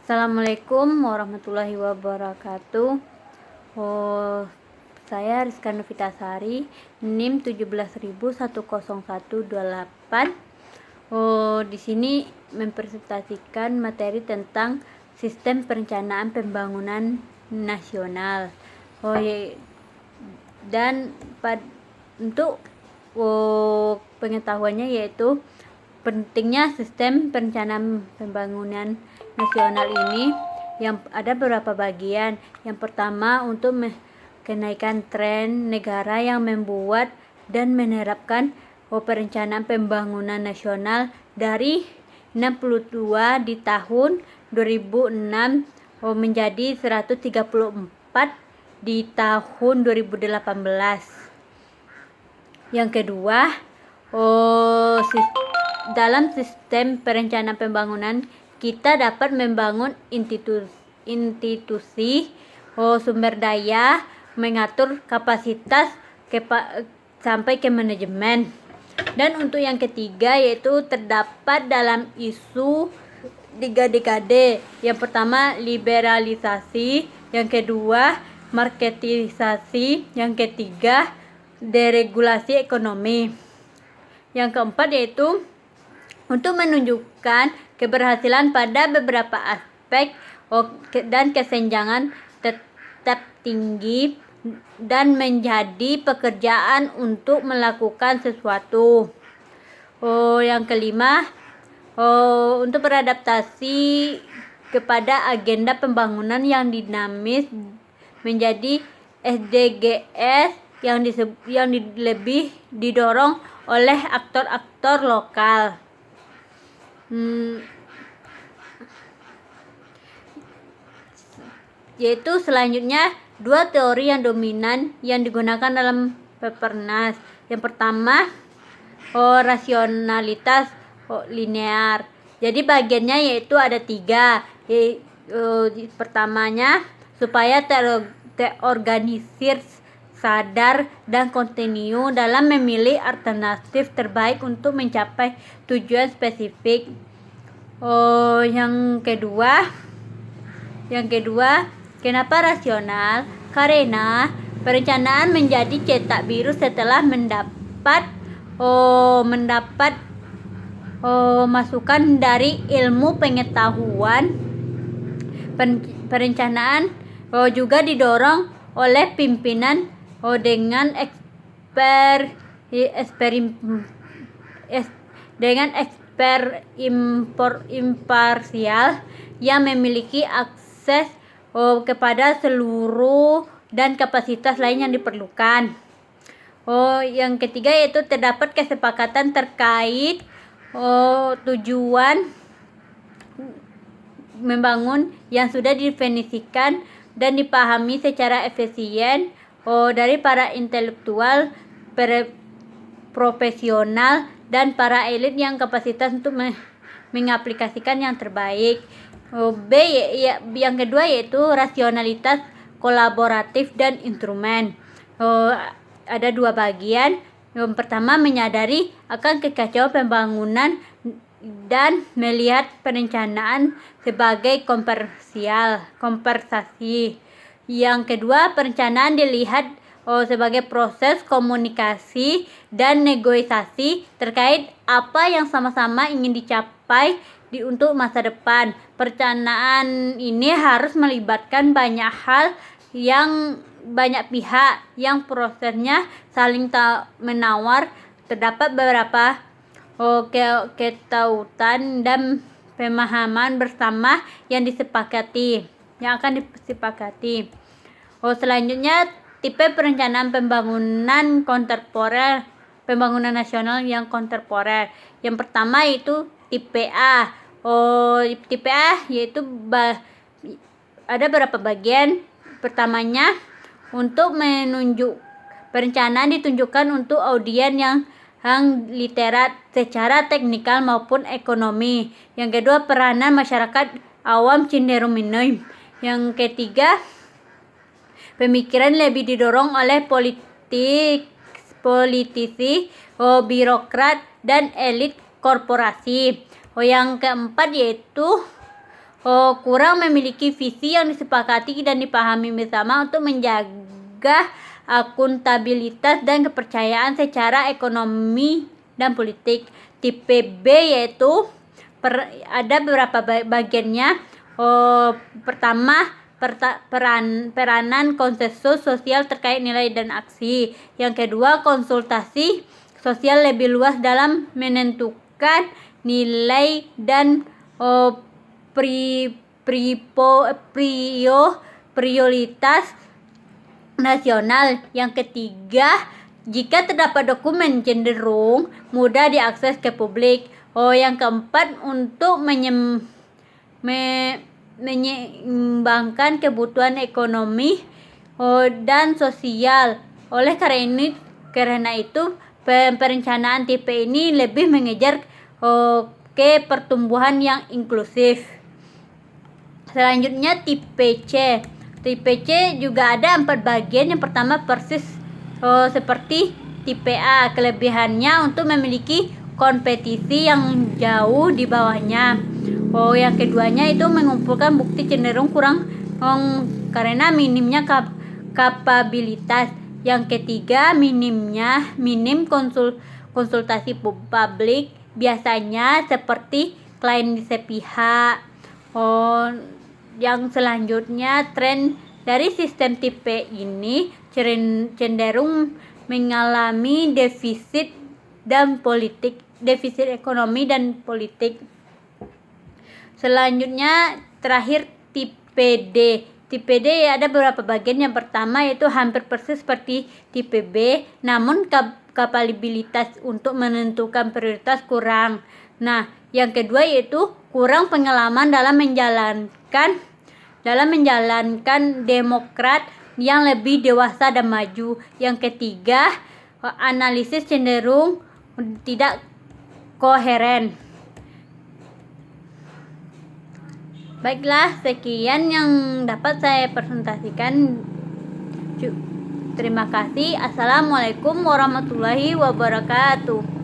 Assalamualaikum warahmatullahi wabarakatuh. Saya Rizka Novitasari, NIM 17.10128. Di sini mempresentasikan materi tentang sistem perencanaan pembangunan nasional. Dan untuk pengetahuannya yaitu pentingnya sistem perencanaan pembangunan nasional ini yang ada beberapa bagian. Yang pertama, untuk kenaikan tren negara yang membuat dan menerapkan perencanaan pembangunan nasional dari 62 di tahun 2006 menjadi 134 di tahun 2018. Yang kedua, dalam sistem perencanaan pembangunan kita dapat membangun institusi sumber daya, mengatur kapasitas sampai ke manajemen. Dan untuk yang ketiga yaitu terdapat dalam isu 3 dekade. Yang pertama liberalisasi, yang kedua marketisasi, yang ketiga deregulasi ekonomi. Yang keempat yaitu untuk menunjukkan keberhasilan pada beberapa aspek dan kesenjangan tetap tinggi dan menjadi pekerjaan untuk melakukan sesuatu. Yang kelima, untuk beradaptasi kepada agenda pembangunan yang dinamis menjadi SDGs yang lebih didorong oleh aktor-aktor lokal. Yaitu selanjutnya dua teori yang dominan yang digunakan dalam Pepernas. Yang pertama, rasionalitas linear. Jadi bagiannya yaitu ada 3. Pertamanya, supaya terorganisir, sadar, dan kontinu dalam memilih alternatif terbaik untuk mencapai tujuan spesifik. Yang kedua, kenapa rasional? Karena perencanaan menjadi cetak biru setelah mendapat masukan dari ilmu pengetahuan. Perencanaan juga didorong oleh pimpinan dengan imparsial yang memiliki akses kepada seluruh dan kapasitas lain yang diperlukan. Yang ketiga yaitu terdapat kesepakatan terkait tujuan membangun yang sudah didefinisikan dan dipahami secara efisien dari para intelektual, profesional, dan para elit yang kapasitas untuk mengaplikasikan yang terbaik. Yang kedua yaitu rasionalitas kolaboratif dan instrumen. Ada 2 bagian. Yang pertama, menyadari akan kekacauan pembangunan dan melihat perencanaan sebagai kompensasi. Yang kedua, perencanaan dilihat sebagai proses komunikasi dan negosiasi terkait apa yang sama-sama ingin dicapai untuk masa depan. Perencanaan ini harus melibatkan banyak pihak yang prosesnya saling menawar. Terdapat beberapa ketautan dan pemahaman bersama yang akan disepakati. Selanjutnya, tipe perencanaan pembangunan kontemporer, pembangunan nasional yang kontemporer. Yang pertama itu tipe A. Tipe A yaitu ada beberapa bagian. Pertamanya, untuk perencanaan ditunjukkan untuk audiens yang literat secara teknikal maupun ekonomi. Yang kedua, peranan masyarakat awam cenderung minim. Yang ketiga, pemikiran lebih didorong oleh politisi, birokrat, dan elit korporasi. Yang keempat yaitu kurang memiliki visi yang disepakati dan dipahami bersama untuk menjaga akuntabilitas dan kepercayaan secara ekonomi dan politik. Tipe B yaitu ada beberapa bagiannya. Pertama, peranan konsensus sosial terkait nilai dan aksi. Yang kedua, konsultasi sosial lebih luas dalam menentukan nilai dan prioritas nasional. Yang ketiga, jika terdapat dokumen cenderung mudah diakses ke publik. Yang keempat, untuk menyeimbangkan kebutuhan ekonomi dan sosial. Oleh karena itu perencanaan tipe ini lebih mengejar ke pertumbuhan yang inklusif. Selanjutnya tipe C. Tipe C juga ada 4 bagian. Yang pertama, persis seperti tipe A. Kelebihannya untuk memiliki kompetisi yang jauh di bawahnya. Yang keduanya itu mengumpulkan bukti cenderung kurang karena minimnya kapabilitas. Yang ketiga, minim konsultasi publik, biasanya seperti klien sepihak. Yang selanjutnya, tren dari sistem tipe ini cenderung mengalami defisit ekonomi dan politik. Selanjutnya, terakhir tipe D. Tipe D ada beberapa bagian. Yang pertama yaitu hampir persis seperti tipe B, namun kapabilitas untuk menentukan prioritas kurang. Nah, yang kedua yaitu kurang pengalaman dalam menjalankan demokrat yang lebih dewasa dan maju. Yang ketiga, analisis cenderung tidak koheren. Baiklah, sekian yang dapat saya presentasikan. Terima kasih. Assalamualaikum warahmatullahi wabarakatuh.